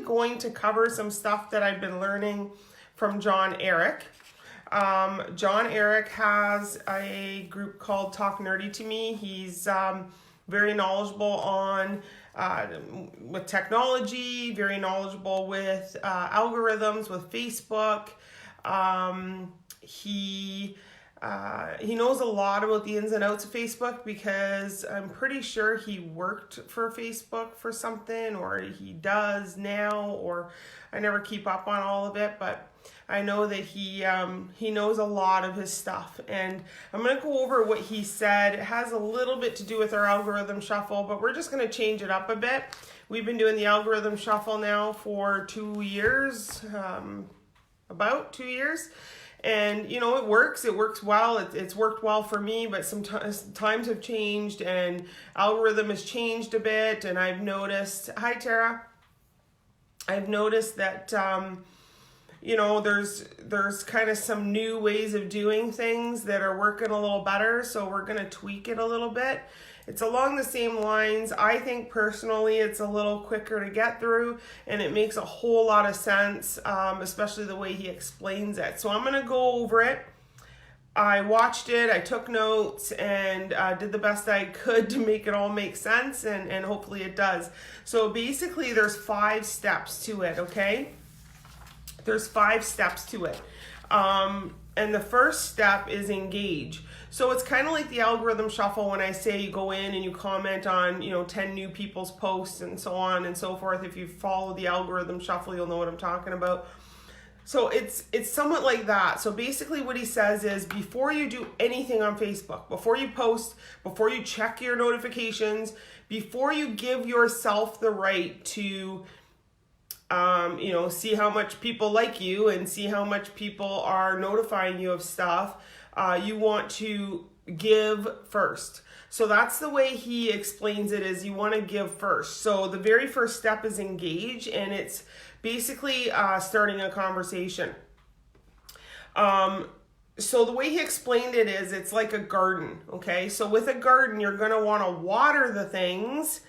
going to cover some stuff that I've been learning from John Eric. John Eric has a group called Talk Nerdy to Me. He's very knowledgeable on with technology, very knowledgeable with algorithms, with Facebook. He knows a lot about the ins and outs of Facebook because I'm pretty sure he worked for Facebook for something, or he does now, or I never keep up on all of it, but I know that he knows a lot of his stuff, and I'm going to go over what he said. It has a little bit to do with our algorithm shuffle, but we're just going to change it up a bit. We've been doing the algorithm shuffle now for 2 years, about 2 years. And, you know, it works well. It's worked well for me, but sometimes times have changed and algorithm has changed a bit. And I've noticed, hi Tara, I've noticed that, you know, there's kind of some new ways of doing things that are working a little better. So we're going to tweak it a little bit. It's along the same lines. I think personally it's a little quicker to get through, and it makes a whole lot of sense, especially the way he explains it. So I'm going to go over it. I watched it, I took notes, and did the best I could to make it all make sense, and hopefully it does. So basically there's 5 steps to it, okay? There's 5 steps to it. And the first step is engage. So it's kind of like the algorithm shuffle when I say you go in and you comment on, you know, 10 new people's posts and so on and so forth. If you follow the algorithm shuffle, you'll know what I'm talking about. So it's somewhat like that. So basically what he says is before you do anything on Facebook, before you post, before you check your notifications, before you give yourself the right to you know, see how much people like you and see how much people are notifying you of stuff, you want to give first. So that's the way he explains it, is you want to give first. So the very first step is engage, and it's basically starting a conversation. So the way he explained it is it's like a garden, okay? So with a garden, you're going to want to water the things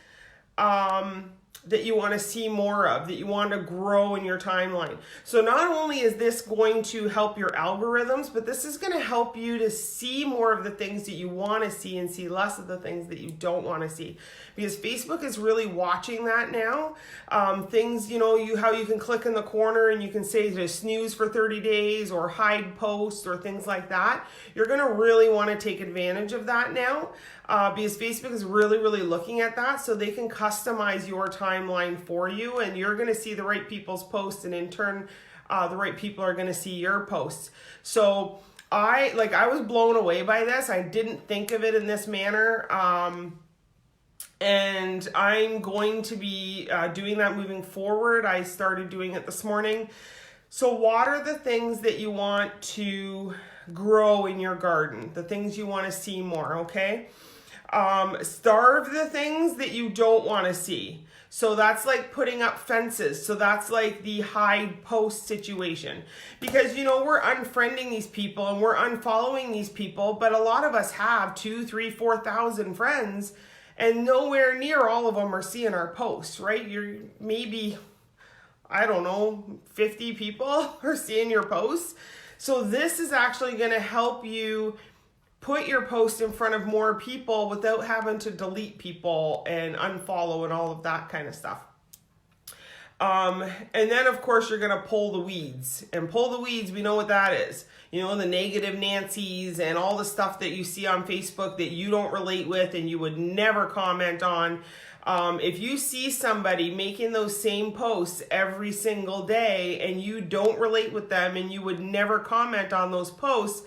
that you want to see more of, that you want to grow in your timeline. So not only is this going to help your algorithms, but this is going to help you to see more of the things that you want to see and see less of the things that you don't want to see. Because Facebook is really watching that now. Things, you know, how you can click in the corner and you can say to snooze for 30 days or hide posts or things like that. You're going to really want to take advantage of that now. Because Facebook is really, really looking at that, so they can customize your timeline for you, and you're going to see the right people's posts, and in turn, the right people are going to see your posts. So I was blown away by this. I didn't think of it in this manner, and I'm going to be doing that moving forward. I started doing it this morning. So what are the things that you want to grow in your garden? The things you want to see more, okay? Starve the things that you don't want to see. So that's like putting up fences. So that's like the hide post situation. Because, you know, we're unfriending these people and we're unfollowing these people, but a lot of us have 2,000, 3,000, 4,000 friends, and nowhere near all of them are seeing our posts, right? You're maybe, I don't know, 50 people are seeing your posts. So this is actually going to help you put your post in front of more people without having to delete people and unfollow and all of that kind of stuff. And then of course you're going to pull the weeds, and pull the weeds. We know what that is. You know, the negative Nancy's and all the stuff that you see on Facebook that you don't relate with and you would never comment on. If you see somebody making those same posts every single day and you don't relate with them and you would never comment on those posts,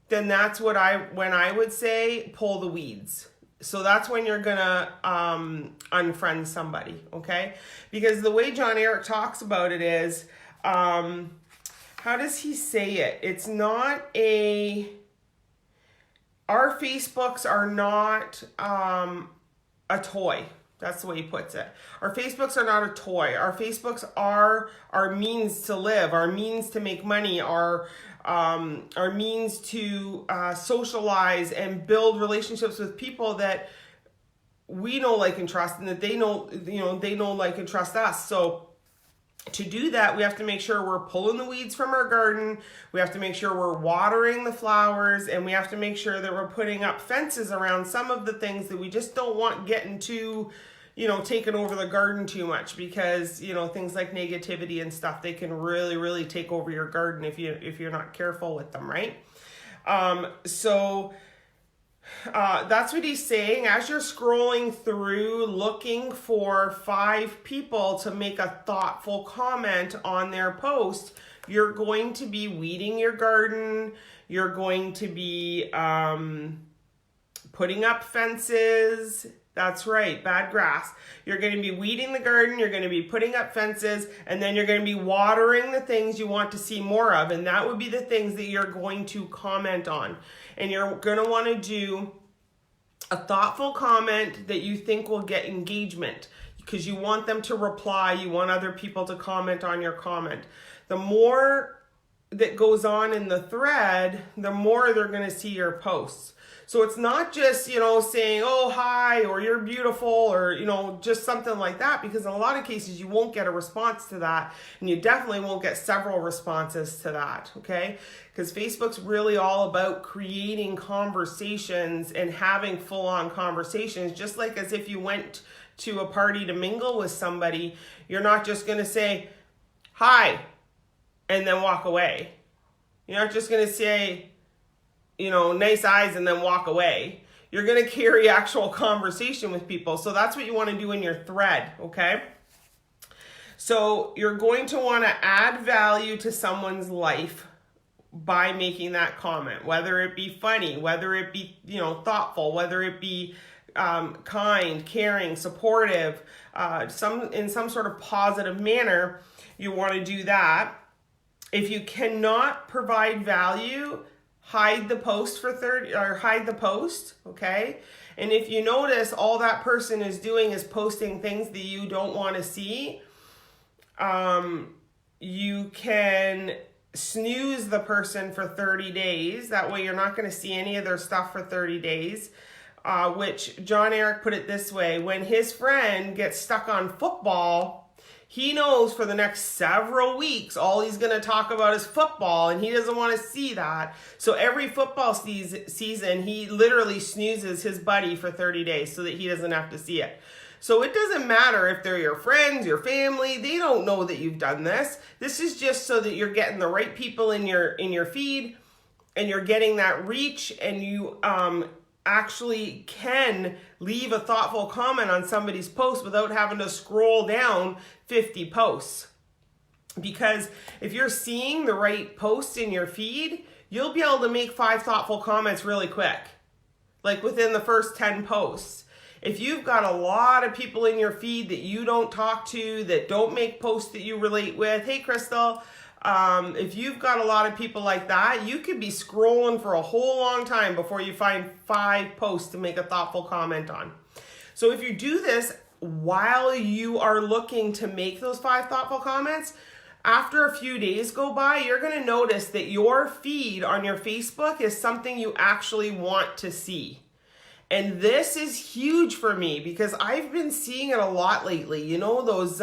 then that's when I would say pull the weeds. So that's when you're gonna unfriend somebody, okay? Because the way John Eric talks about it is, how does he say it? It's not our Facebooks are not a toy. That's the way he puts it. Our Facebooks are not a toy. Our Facebooks are our means to live, our means to make money, our means to socialize and build relationships with people that we know, like, and trust, and that they know, like, and trust us. So to do that, we have to make sure we're pulling the weeds from our garden. We have to make sure we're watering the flowers, and we have to make sure that we're putting up fences around some of the things that we just don't want getting too, taking over the garden too much, because, things like negativity and stuff, they can really, really take over your garden if you're not careful with them, right? That's what he's saying. As you're scrolling through looking for 5 people to make a thoughtful comment on their post, you're going to be weeding your garden. You're going to be putting up fences. That's right, bad grass. You're going to be weeding the garden, you're going to be putting up fences, and then you're going to be watering the things you want to see more of, and that would be the things that you're going to comment on. And you're going to want to do a thoughtful comment that you think will get engagement, because you want them to reply, you want other people to comment on your comment. The more that goes on in the thread, the more they're going to see your posts. So it's not just, saying, oh, hi, or you're beautiful, or, just something like that, because in a lot of cases you won't get a response to that, and you definitely won't get several responses to that, okay? Because Facebook's really all about creating conversations and having full-on conversations, just like as if you went to a party to mingle with somebody. You're not just going to say, hi, and then walk away. You're not just going to say, nice eyes and then walk away. You're going to carry actual conversation with people. So that's what you want to do in your thread, okay? So you're going to want to add value to someone's life by making that comment, whether it be funny, whether it be, thoughtful, whether it be kind, caring, supportive, in some sort of positive manner. You want to do that. If you cannot provide value, hide the post for 30, or hide the post, okay? And if you notice all that person is doing is posting things that you don't want to see, you can snooze the person for 30 days. That way you're not going to see any of their stuff for 30 days, which John Eric put it this way: when his friend gets stuck on football, he knows for the next several weeks, all he's going to talk about is football, and he doesn't want to see that. So every football season, he literally snoozes his buddy for 30 days so that he doesn't have to see it. So it doesn't matter if they're your friends, your family, they don't know that you've done this. This is just so that you're getting the right people in your feed, and you're getting that reach, and you actually can leave a thoughtful comment on somebody's post without having to scroll down 50 posts. Because if you're seeing the right posts in your feed, you'll be able to make 5 thoughtful comments really quick, like within the first 10 posts. If you've got a lot of people in your feed that you don't talk to, that don't make posts that you relate with, hey Crystal, if you've got a lot of people like that, you could be scrolling for a whole long time before you find 5 posts to make a thoughtful comment on. So if you do this while you are looking to make those 5 thoughtful comments, after a few days go by, you're going to notice that your feed on your Facebook is something you actually want to see. And this is huge for me because I've been seeing it a lot lately. Those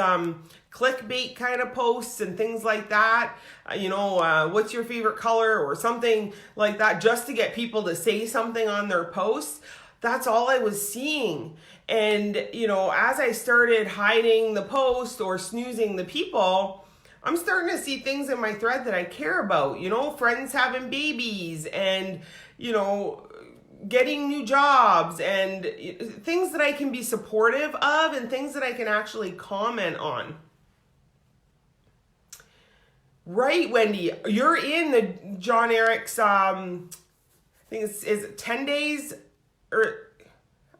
clickbait kind of posts and things like that. What's your favorite color or something like that, just to get people to say something on their posts. That's all I was seeing. And, as I started hiding the post or snoozing the people, I'm starting to see things in my thread that I care about. Friends having babies and, getting new jobs and things that I can be supportive of and things that I can actually comment on. Right, Wendy, you're in the John Eric's, I think is it 10 days?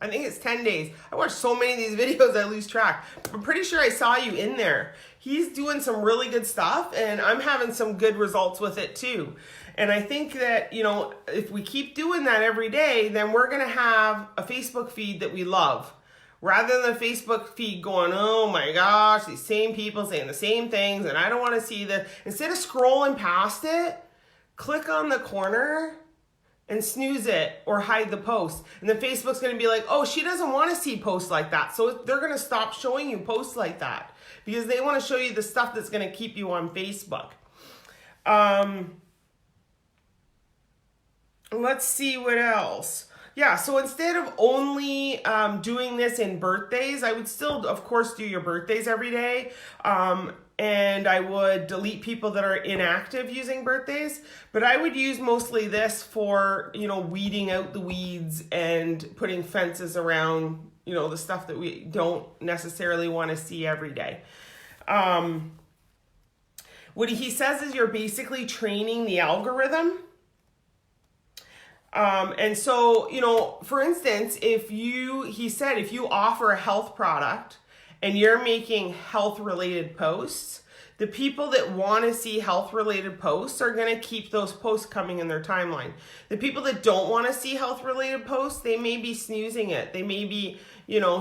I think it's 10 days. I watch so many of these videos I lose track. I'm pretty sure I saw you in there. He's doing some really good stuff, and I'm having some good results with it too. And I think that, if we keep doing that every day, then we're going to have a Facebook feed that we love. Rather than a Facebook feed going, oh my gosh, these same people saying the same things, and I don't want to see the... Instead of scrolling past it, click on the corner and snooze it or hide the post. And then Facebook's going to be like, oh, she doesn't want to see posts like that. So they're going to stop showing you posts like that because they want to show you the stuff that's going to keep you on Facebook. Let's see what else. Yeah, so instead of only doing this in birthdays, I would still, of course, do your birthdays every day. And I would delete people that are inactive using birthdays. But I would use mostly this for, weeding out the weeds and putting fences around, the stuff that we don't necessarily want to see every day. What he says is you're basically training the algorithm. And so, for instance, he said, if you offer a health product and you're making health related posts, the people that want to see health related posts are going to keep those posts coming in their timeline. The people that don't want to see health related posts, they may be snoozing it. They may be,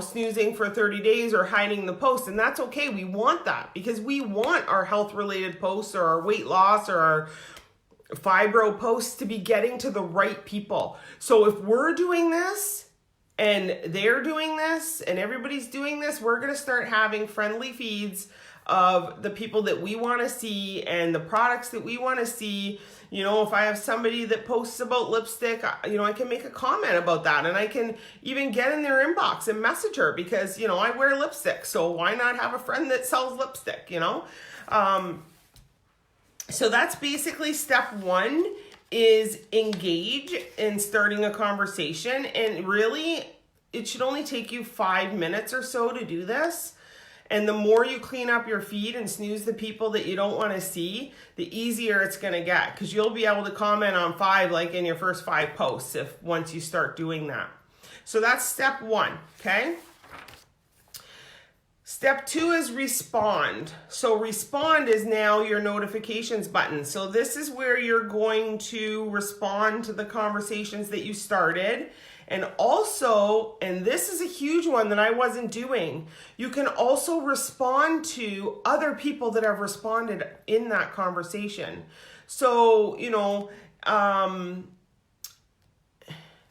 snoozing for 30 days or hiding the post. And that's okay. We want that because we want our health related posts or our weight loss or our fibro posts to be getting to the right people. So if we're doing this and they're doing this and everybody's doing this, we're going to start having friendly feeds of the people that we want to see and the products that we want to see. If I have somebody that posts about lipstick, I can make a comment about that, and I can even get in their inbox and message her because, I wear lipstick. So why not have a friend that sells lipstick, So that's basically step one, is engage in starting a conversation. And really, it should only take you 5 minutes or so to do this. And the more you clean up your feed and snooze the people that you don't want to see, the easier it's going to get. Because you'll be able to comment on 5, like in your first 5 posts, once you start doing that. So that's step one, okay? Step 2 is respond. So respond is now your notifications button. So this is where you're going to respond to the conversations that you started. And also, and this is a huge one that I wasn't doing, you can also respond to other people that have responded in that conversation. So,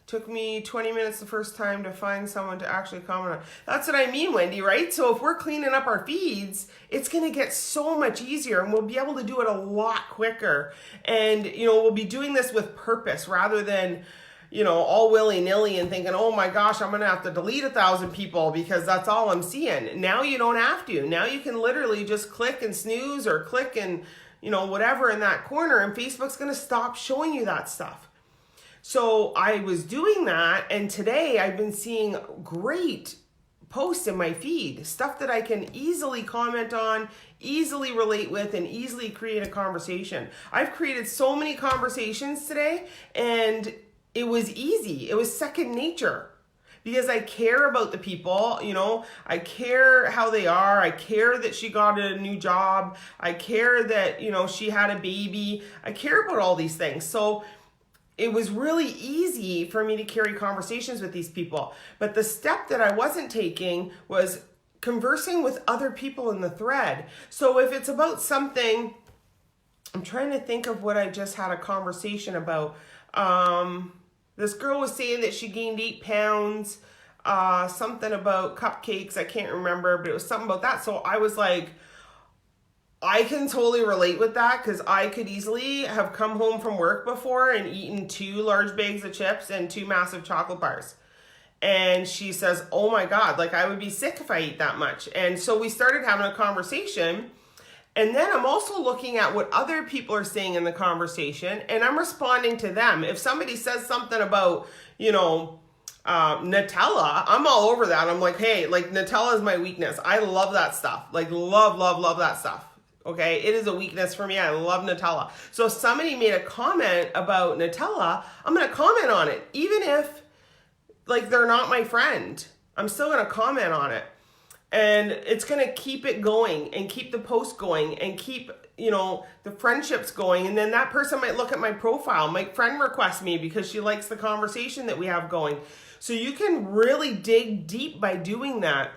took me 20 minutes the first time to find someone to actually comment on. That's what I mean, Wendy, right? So if we're cleaning up our feeds, it's going to get so much easier and we'll be able to do it a lot quicker. And, we'll be doing this with purpose rather than, all willy-nilly and thinking, oh my gosh, I'm going to have to delete 1,000 people because that's all I'm seeing. Now you don't have to. Now you can literally just click and snooze or click and, whatever in that corner, and Facebook's going to stop showing you that stuff. So I was doing that, and today I've been seeing great posts in my feed, stuff that I can easily comment on, easily relate with, and easily create a conversation. I've created so many conversations today, and it was easy. It was second nature because I care about the people, I care how they are. I care that she got a new job. I care that, she had a baby. I care about all these things. So it was really easy for me to carry conversations with these people. But the step that I wasn't taking was conversing with other people in the thread. So if it's about something, I'm trying to think of what I just had a conversation about. This girl was saying that she gained 8 pounds, something about cupcakes. I can't remember, but it was something about that. So I was like, I can totally relate with that because I could easily have come home from work before and eaten 2 large bags of chips and 2 massive chocolate bars. And she says, oh my God, like I would be sick if I ate that much. And so we started having a conversation. And then I'm also looking at what other people are saying in the conversation and I'm responding to them. If somebody says something about, Nutella, I'm all over that. I'm like, hey, like Nutella is my weakness. I love that stuff. Like love that stuff. Okay, it is a weakness for me. I love Nutella. So if somebody made a comment about Nutella, I'm going to comment on it. Even if like they're not my friend, I'm still going to comment on it. And it's going to keep it going and keep the post going and keep, the friendships going. And then that person might look at my profile, might friend request me because she likes the conversation that we have going. So you can really dig deep by doing that.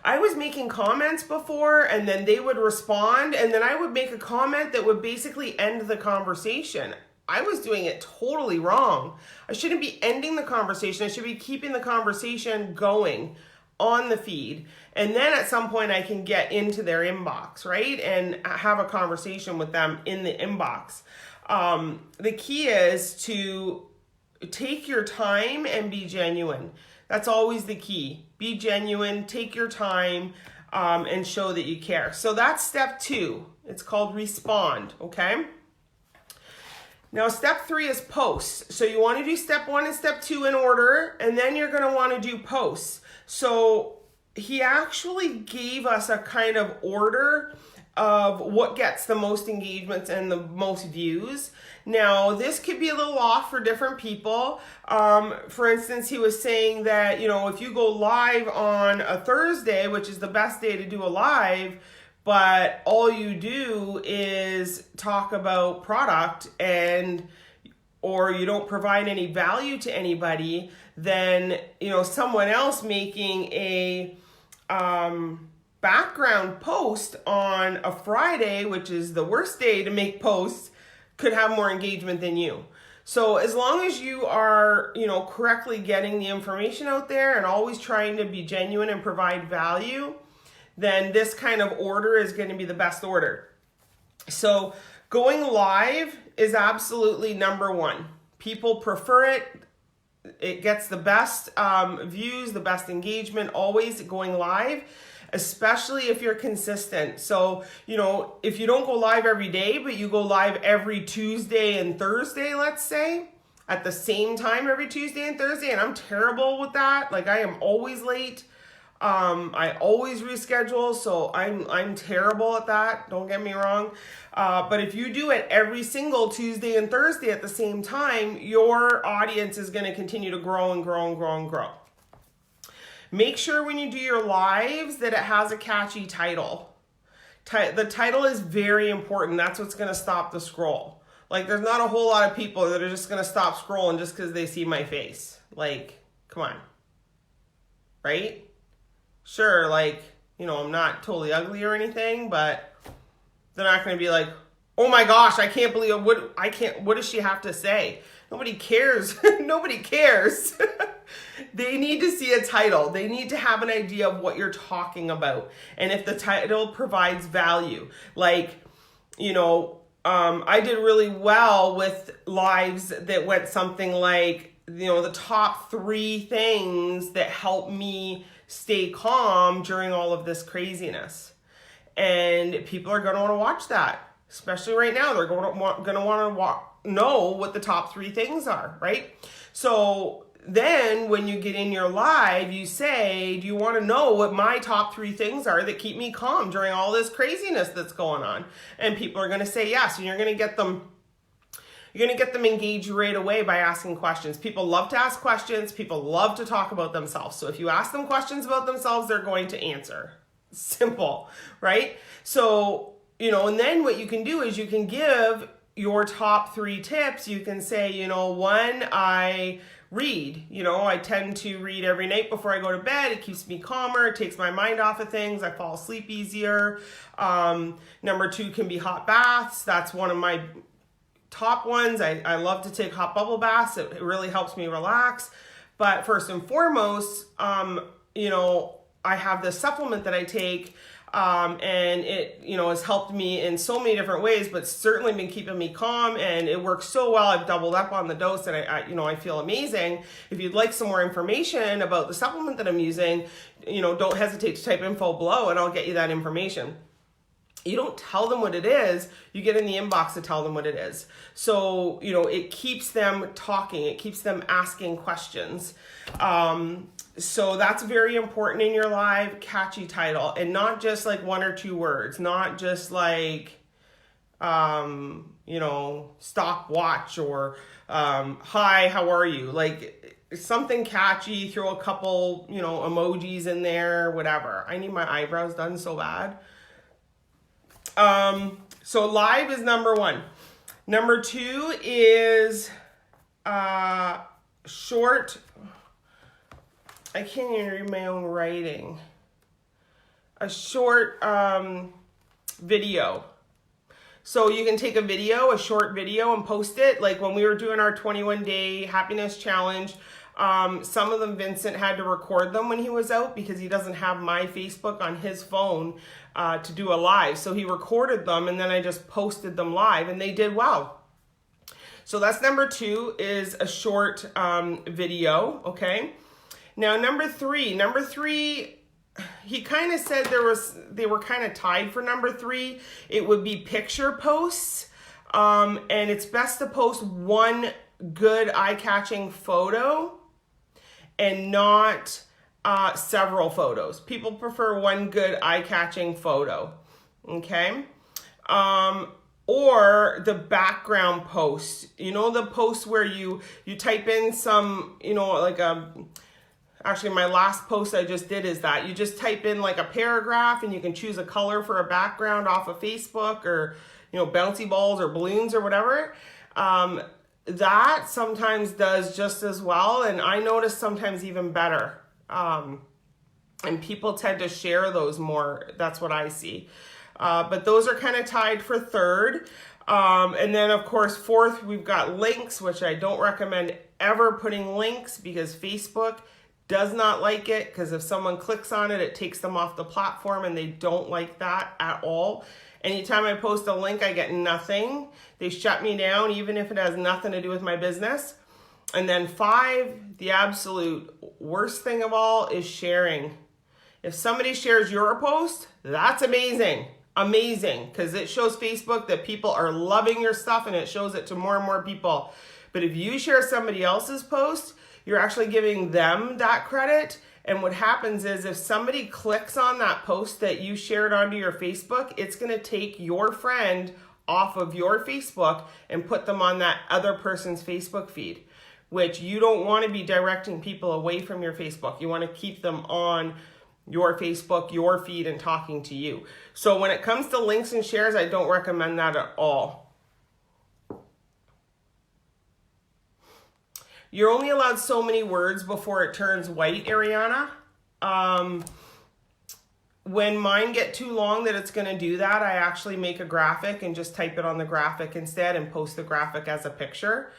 I was making comments before and then they would respond and then I would make a comment that would basically end the conversation. I was doing it totally wrong. I shouldn't be ending the conversation. I should be keeping the conversation going. on the feed. And then at some point I can get into their inbox, right? And have a conversation with them in the inbox. The key is to take your time and be genuine. That's always the key. Be genuine, take your time, and show that you care. So that's step 2. It's called respond, okay? Now, step 3 is posts. So you want to do step 1 and step 2 in order, and then you're going to want to do posts. So he actually gave us a kind of order of what gets the most engagements and the most views. Now, this could be a little off for different people. For instance, he was saying that, if you go live on a Thursday, which is the best day to do a live, but all you do is talk about product or you don't provide any value to anybody, then, someone else making a background post on a Friday, which is the worst day to make posts, could have more engagement than you. So as long as you are, correctly getting the information out there and always trying to be genuine and provide value, then this kind of order is going to be the best order. So going live is absolutely number 1. People prefer it. It gets the best views, the best engagement, always going live, especially if you're consistent. So, if you don't go live every day, but you go live every Tuesday and Thursday, let's say, at the same time every Tuesday and Thursday, and I'm terrible with that. Like, I am always late. I always reschedule, so I'm terrible at that. Don't get me wrong. But if you do it every single Tuesday and Thursday at the same time, your audience is going to continue to grow and grow and grow and grow. Make sure when you do your lives that it has a catchy title. The title is very important. That's what's going to stop the scroll. Like, there's not a whole lot of people that are just going to stop scrolling just because they see my face. Like, come on. Right? Sure, like, I'm not totally ugly or anything, but they're not going to be like, oh my gosh, I can't believe what does she have to say? Nobody cares. Nobody cares. They need to see a title. They need to have an idea of what you're talking about. And if the title provides value, like, I did really well with lives that went something like, the top 3 things that help me stay calm during all of this craziness. And people are going to want to watch that, especially right now. They're going to want to know what the top 3 things are, right? So then when you get in your live, you say, do you want to know what my top 3 things are that keep me calm during all this craziness that's going on? And people are going to say yes, and you're going to get them engaged right away by asking questions. People love to ask questions. People love to talk about themselves. So if you ask them questions about themselves, they're going to answer. Simple, right? So, and then what you can do is you can give your top 3 tips. You can say, 1, I read. I tend to read every night before I go to bed. It keeps me calmer. It takes my mind off of things. I fall asleep easier. Number 2 can be hot baths. That's one of my top ones. I love to take hot bubble baths. It really helps me relax. But first and foremost, I have this supplement that I take, and it, has helped me in so many different ways, but certainly been keeping me calm, and it works so well. I've doubled up on the dose, and I feel amazing. If you'd like some more information about the supplement that I'm using, don't hesitate to type info below, and I'll get you that information. You don't tell them what it is, you get in the inbox to tell them what it is. So, it keeps them talking, it keeps them asking questions. So that's very important in your live, catchy title, and not just like 1 or 2 words, not just like, stopwatch or, hi, how are you? Like something catchy, throw a couple, emojis in there, whatever. I need my eyebrows done so bad. So live is number 1. Number 2 is short. I can't even read my own writing. A short video. So you can take a short video, and post it. Like when we were doing our 21-day happiness challenge, Some of them Vincent had to record them when he was out because he doesn't have my Facebook on his phone to do a live. So he recorded them and then I just posted them live and they did well. So that's number 2, is a short video, okay? Now number 3, he kind of said they were kind of tied for number 3. It would be picture posts, and it's best to post one good eye-catching photo and not several photos. People prefer one good eye-catching photo, okay? Or the background post, you know, the post where you type in some, you know, like actually my last post I just did is that you just type in like a paragraph and you can choose a color for a background off of Facebook, or, you know, bouncy balls or balloons or whatever. That sometimes does just as well, and I notice sometimes even better. And people tend to share those more. That's what I see. But those are kind of tied for 3rd. And then of course 4th, we've got links, which I don't recommend ever putting links because Facebook does not like it, because if someone clicks on it, it takes them off the platform and they don't like that at all. Anytime I post a link, I get nothing. They shut me down, even if it has nothing to do with my business. And then 5, the absolute worst thing of all is sharing. If somebody shares your post, that's amazing. Amazing, because it shows Facebook that people are loving your stuff and it shows it to more and more people. But if you share somebody else's post, you're actually giving them that credit. And what happens is if somebody clicks on that post that you shared onto your Facebook, it's going to take your friend off of your Facebook and put them on that other person's Facebook feed, which you don't want to be directing people away from your Facebook. You want to keep them on your Facebook, your feed, and talking to you. So when it comes to links and shares, I don't recommend that at all. You're only allowed so many words before it turns white, Ariana. When mine get too long that it's going to do that, I actually make a graphic and just type it on the graphic instead and post the graphic as a picture.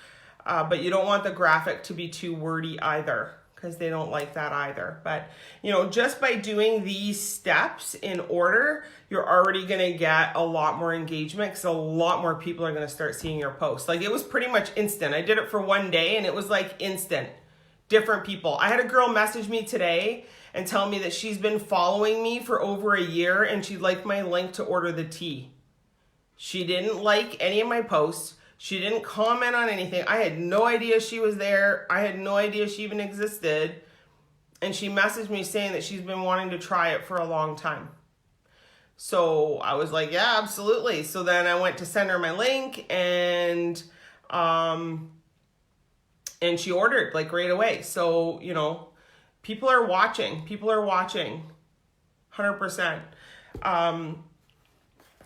But you don't want the graphic to be too wordy either, because they don't like that either. But, you know, just by doing these steps in order, you're already going to get a lot more engagement, because a lot more people are going to start seeing your posts. Like, it was pretty much instant. I did it for one day and it was like instant. Different people. I had a girl message me today and tell me that she's been following me for over a year and she liked my link to order the tea. She didn't like any of my posts. She didn't comment on anything. I had no idea she was there. I had no idea she even existed. And she messaged me saying that she's been wanting to try it for a long time. So I was like, yeah, absolutely. So then I went to send her my link and she ordered like right away. So, you know, people are watching. People are watching 100%.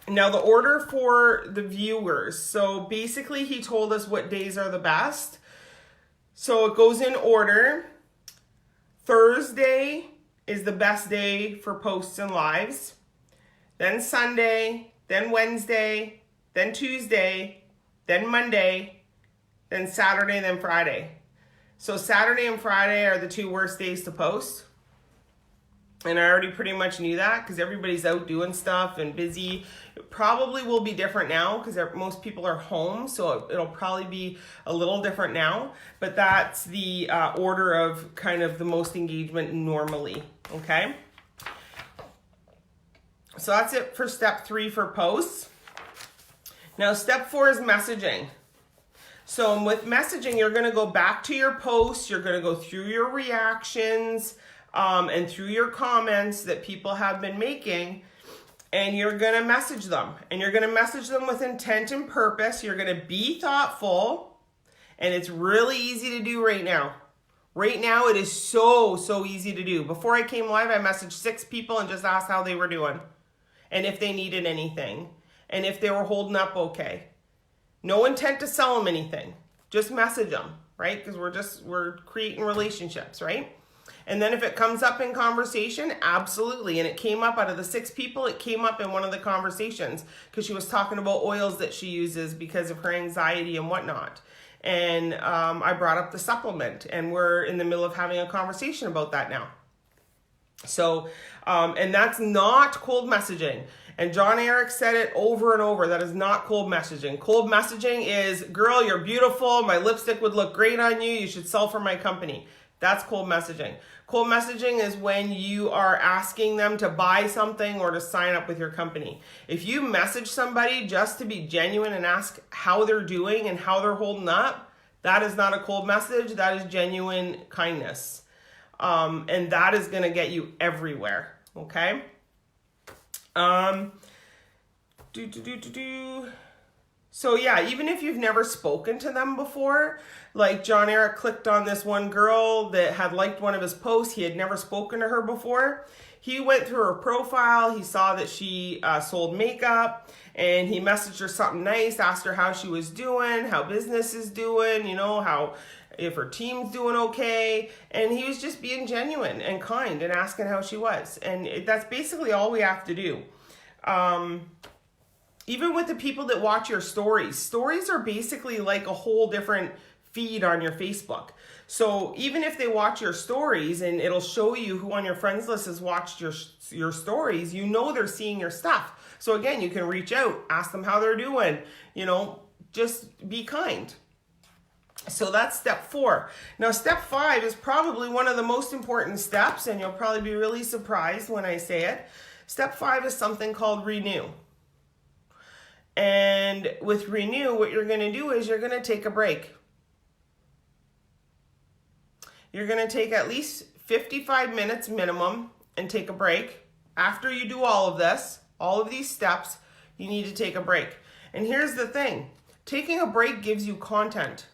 Now the order for the viewers. So basically he told us what days are the best. So it goes in order. Thursday is the best day for posts and lives. Then Sunday, then Wednesday, then Tuesday, then Monday, then Saturday, then Friday. So Saturday and Friday are the 2 worst days to post. And I already pretty much knew that because everybody's out doing stuff and busy. It probably will be different now because most people are home. So it'll probably be a little different now. But that's the order of kind of the most engagement normally. Okay. So that's it for step 3 for posts. Now step 4 is messaging. So with messaging, you're going to go back to your posts. You're going to go through your reactions and through your comments that people have been making, and you're going to message them. And you're going to message them with intent and purpose. You're going to be thoughtful, and it's really easy to do right now. Right now, it is so easy to do. Before I came live, I messaged 6 people and just asked how they were doing and if they needed anything and if they were holding up okay. No intent to sell them anything. Just message them, right? Because we're creating relationships, right? And then if it comes up in conversation, absolutely. And it came up out of the 6 people, it came up in one of the conversations because she was talking about oils that she uses because of her anxiety and whatnot. And I brought up the supplement, and we're in the middle of having a conversation about that now. So, and that's not cold messaging. And John Eric said it over and over. That is not cold messaging. Cold messaging is, girl, you're beautiful. My lipstick would look great on you. You should sell for my company. That's cold messaging. Cold messaging is when you are asking them to buy something or to sign up with your company. If you message somebody just to be genuine and ask how they're doing and how they're holding up, that is not a cold message. That is genuine kindness. And that is going to get you everywhere. Okay. So yeah, even if you've never spoken to them before, like John Eric clicked on this one girl that had liked one of his posts. He had never spoken to her before. He went through her profile. He saw that she sold makeup, and he messaged her something nice, asked her how she was doing, how business is doing, you know, how if her team's doing okay. And he was just being genuine and kind and asking how she was. And that's basically all we have to do. Even with the people that watch your stories are basically like a whole different feed on your Facebook. So even if they watch your stories and it'll show you who on your friends list has watched your stories, you know they're seeing your stuff. So again, you can reach out, ask them how they're doing, you know, just be kind. So that's step 4. Now, step 5 is probably one of the most important steps, and you'll probably be really surprised when I say it. Step 5 is something called renew. And with renew, what you're going to do is you're going to take a break. You're going to take at least 55 minutes minimum and take a break. After you do all of this, all of these steps, you need to take a break. And here's the thing. Taking a break gives you content.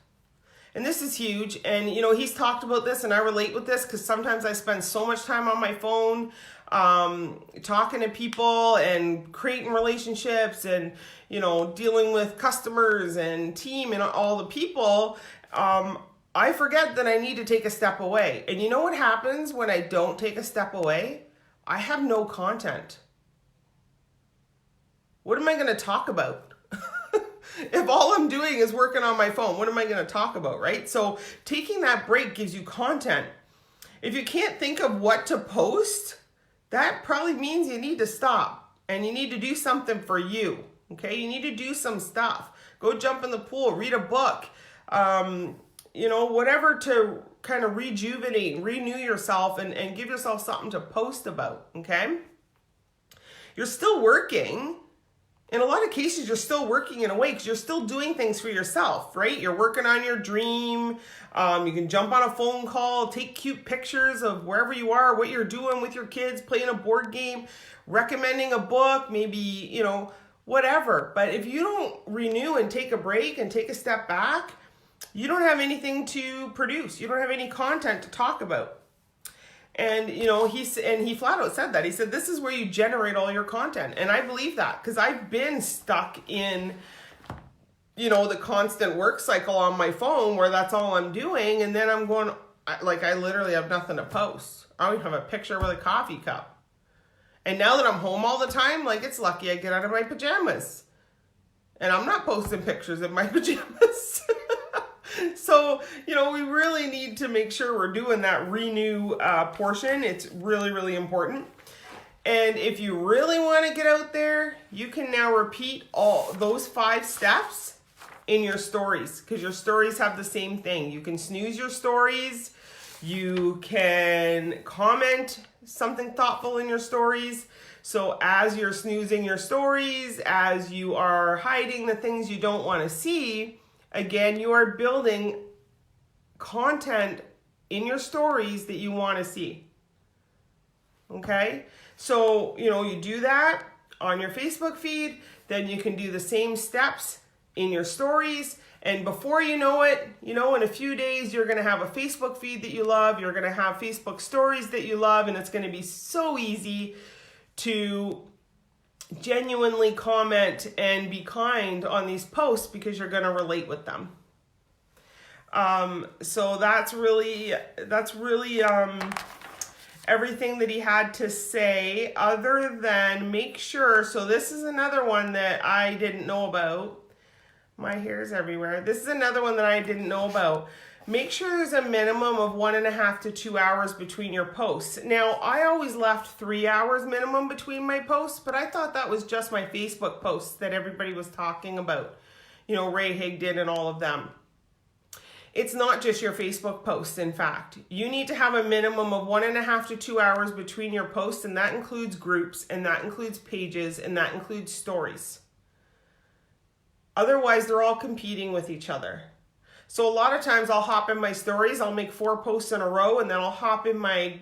And this is huge. And, you know, he's talked about this, and I relate with this because sometimes I spend so much time on my phone talking to people and creating relationships and, you know, dealing with customers and team and all the people. I forget that I need to take a step away. And you know what happens when I don't take a step away? I have no content. What am I going to talk about? If all I'm doing is working on my phone, what am I going to talk about, right? So taking that break gives you content. If you can't think of what to post, that probably means you need to stop and you need to do something for you, okay? You need to do some stuff. Go jump in the pool, read a book, you know, whatever to kind of rejuvenate and renew yourself and give yourself something to post about, okay? You're still working. In a lot of cases, you're still working in a way because you're still doing things for yourself, right? You're working on your dream. You can jump on a phone call, take cute pictures of wherever you are, what you're doing with your kids, playing a board game, recommending a book, maybe, you know, whatever. But if you don't renew and take a break and take a step back, you don't have anything to produce. You don't have any content to talk about. And, you know, he flat out said that. He said, this is where you generate all your content. And I believe that because I've been stuck in, you know, the constant work cycle on my phone where that's all I'm doing. And then I'm going, like, I literally have nothing to post. I don't even have a picture with a coffee cup. And now that I'm home all the time, like, it's lucky I get out of my pajamas. And I'm not posting pictures of my pajamas. So, you know, we really need to make sure we're doing that renew portion. It's really, really important. And if you really want to get out there, you can now repeat all those 5 steps in your stories because your stories have the same thing. You can snooze your stories. You can comment something thoughtful in your stories. So as you're snoozing your stories, as you are hiding the things you don't want to see, again, you are building content in your stories that you want to see. Okay? So, you know, you do that on your Facebook feed, then you can do the same steps in your stories. And before you know it, you know, in a few days, you're going to have a Facebook feed that you love. You're going to have Facebook stories that you love. And it's going to be so easy to genuinely comment and be kind on these posts because you're going to relate with them. So that's really everything that he had to say, other than make sure. So this is another one that I didn't know about. My hair's everywhere. This is another one that I didn't know about. Make sure there's a minimum of 1.5 to 2 hours between your posts. Now, I always left 3 hours minimum between my posts, but I thought that was just my Facebook posts that everybody was talking about. You know, Ray Higdon and all of them. It's not just your Facebook posts, in fact. You need to have a minimum of 1.5 to 2 hours between your posts, and that includes groups, and that includes pages, and that includes stories. Otherwise, they're all competing with each other. So a lot of times I'll hop in my stories, I'll make 4 posts in a row, and then I'll hop in my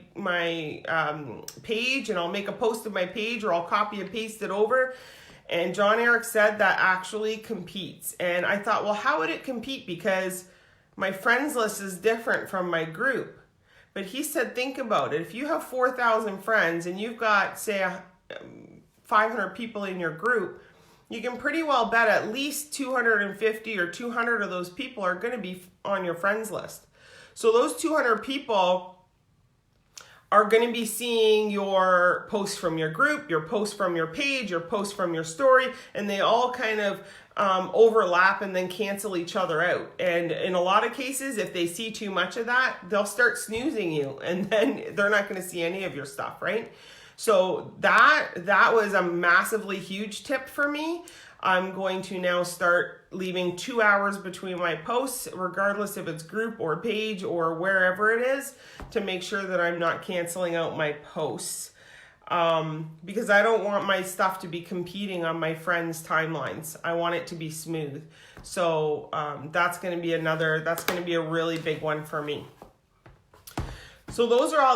page and I'll make a post of my page, or I'll copy and paste it over. And John Eric said that actually competes. And I thought, well, how would it compete? Because my friends list is different from my group. But he said, think about it. If you have 4,000 friends and you've got, say, 500 people in your group, you can pretty well bet at least 250 or 200 of those people are going to be on your friends list. So those 200 people are going to be seeing your posts from your group, your posts from your page, your posts from your story, and they all kind of overlap and then cancel each other out. And in a lot of cases, if they see too much of that, they'll start snoozing you, and then they're not going to see any of your stuff, right? So that was a massively huge tip for me. I'm going to now start leaving 2 hours between my posts, regardless if it's group or page or wherever it is, to make sure that I'm not canceling out my posts. Because I don't want my stuff to be competing on my friends' timelines. I want it to be smooth. So that's going to be a really big one for me. So those are all